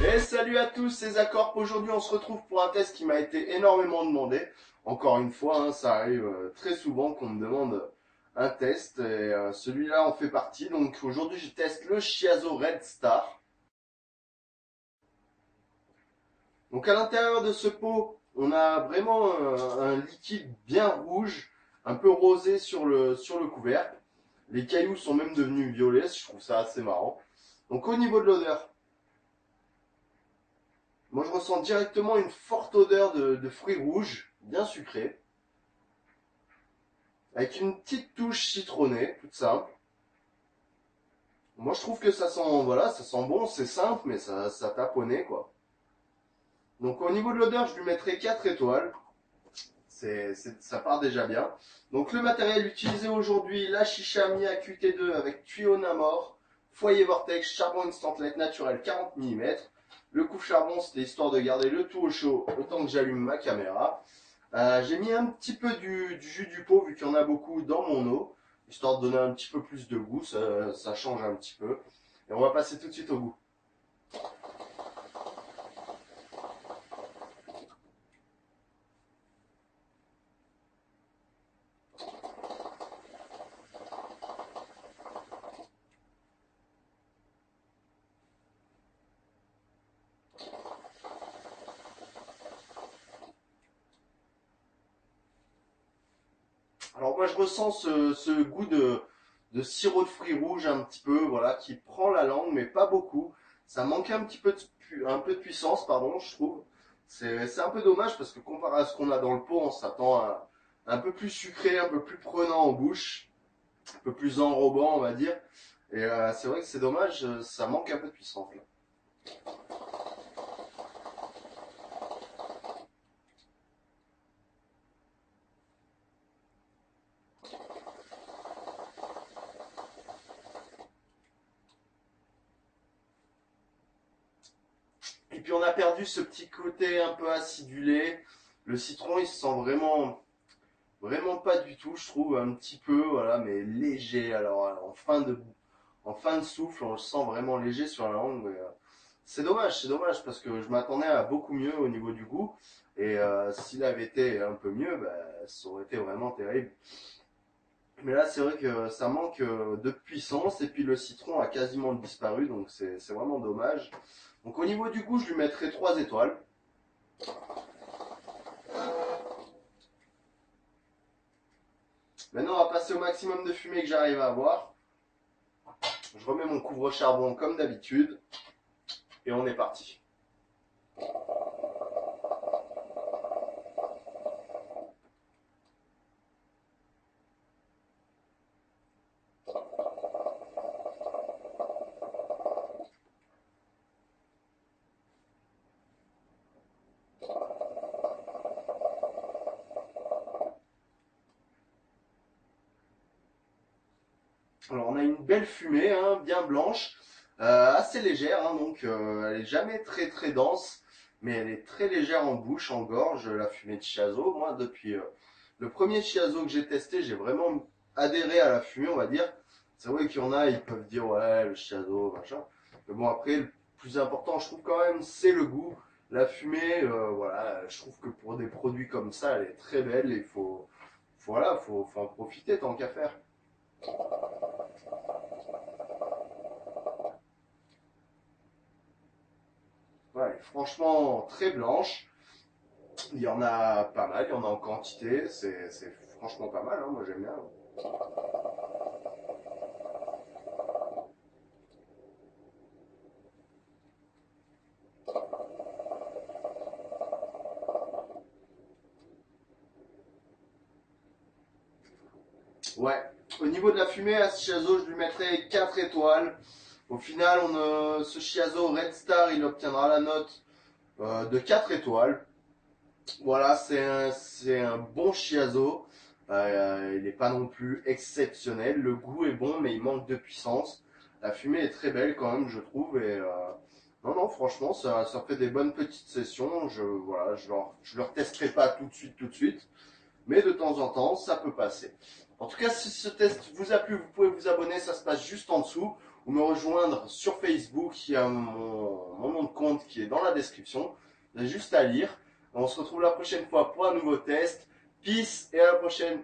Et salut à tous, c'est Zacorp. Aujourd'hui, on se retrouve pour un test qui m'a été énormément demandé. Encore une fois, hein, ça arrive très souvent qu'on me demande un test. Et celui-là en fait partie. Donc aujourd'hui, je teste le Shiazo Red Star. Donc à l'intérieur de ce pot, on a vraiment un liquide bien rouge, un peu rosé sur le couvercle. Les cailloux sont même devenus violets, je trouve ça assez marrant. Donc au niveau de l'odeur, moi je ressens directement une forte odeur de fruits rouges, bien sucrés, avec une petite touche citronnée, toute simple. Moi je trouve que ça sent, voilà, ça sent bon, c'est simple, mais ça tape au nez, quoi. Donc au niveau de l'odeur, je lui mettrai 4 étoiles. Ça part déjà bien. Donc le matériel utilisé aujourd'hui, la chicha Mia QT2 avec tuyau Namor, foyer Vortex, charbon instant light naturel 40 mm. Le coupe-charbon, c'était histoire de garder le tout au chaud autant que j'allume ma caméra. J'ai mis un petit peu du jus du pot, vu qu'il y en a beaucoup, dans mon eau, histoire de donner un petit peu plus de goût, ça change un petit peu. Et on va passer tout de suite au goût. Alors moi je ressens ce goût de sirop de fruits rouges un petit peu, voilà, qui prend la langue, mais pas beaucoup. Ça manque un peu de puissance, pardon, je trouve. C'est un peu dommage parce que comparé à ce qu'on a dans le pot, on s'attend à un peu plus sucré, un peu plus prenant en bouche, un peu plus enrobant, on va dire. Et c'est vrai que c'est dommage, ça manque un peu de puissance là. Et puis on a perdu ce petit côté un peu acidulé. Le citron, il se sent vraiment pas du tout, je trouve, un petit peu, voilà, mais léger. Alors, en fin de souffle, on le sent vraiment léger sur la langue. C'est dommage, parce que je m'attendais à beaucoup mieux au niveau du goût. Et s'il avait été un peu mieux, bah, ça aurait été vraiment terrible. Mais là, c'est vrai que ça manque de puissance, et puis le citron a quasiment disparu, donc c'est vraiment dommage. Donc au niveau du goût, je lui mettrais 3 étoiles. Maintenant, on va passer au maximum de fumée que j'arrive à avoir. Je remets mon couvre-charbon comme d'habitude. Et on est parti. Alors on a une belle fumée, hein, bien blanche, assez légère, hein, donc elle est jamais très dense, mais elle est très légère en bouche, en gorge, la fumée de Chiazo. Moi, depuis le premier Chiazo que j'ai testé, j'ai vraiment adhéré à la fumée, on va dire. C'est vrai qu'il y en a, ils peuvent dire ouais, le Chiazo, machin. Mais bon, après, le plus important, je trouve quand même, c'est le goût. La fumée, voilà, je trouve que pour des produits comme ça, elle est très belle et voilà, faut en profiter tant qu'à faire. Ouais, franchement, très blanche. Il y en a pas mal, il y en a en quantité. C'est franchement pas mal, hein, moi j'aime bien. Ouais, au niveau de la fumée, à ce Chiazo, je lui mettrais 4 étoiles. Au final, ce Chiazo Red Star, il obtiendra la note de 4 étoiles. Voilà, c'est un bon Chiazo. Il n'est pas non plus exceptionnel. Le goût est bon, mais il manque de puissance. La fumée est très belle quand même, je trouve. Et non, non, franchement, ça fait des bonnes petites sessions. Voilà, je leur testerai pas tout de suite. Mais de temps en temps, ça peut passer. En tout cas, si ce test vous a plu, vous pouvez vous abonner. Ça se passe juste en dessous. ou me rejoindre sur Facebook. Il y a mon nom de compte qui est dans la description. Vous avez juste à lire. On se retrouve la prochaine fois pour un nouveau test. Peace et à la prochaine.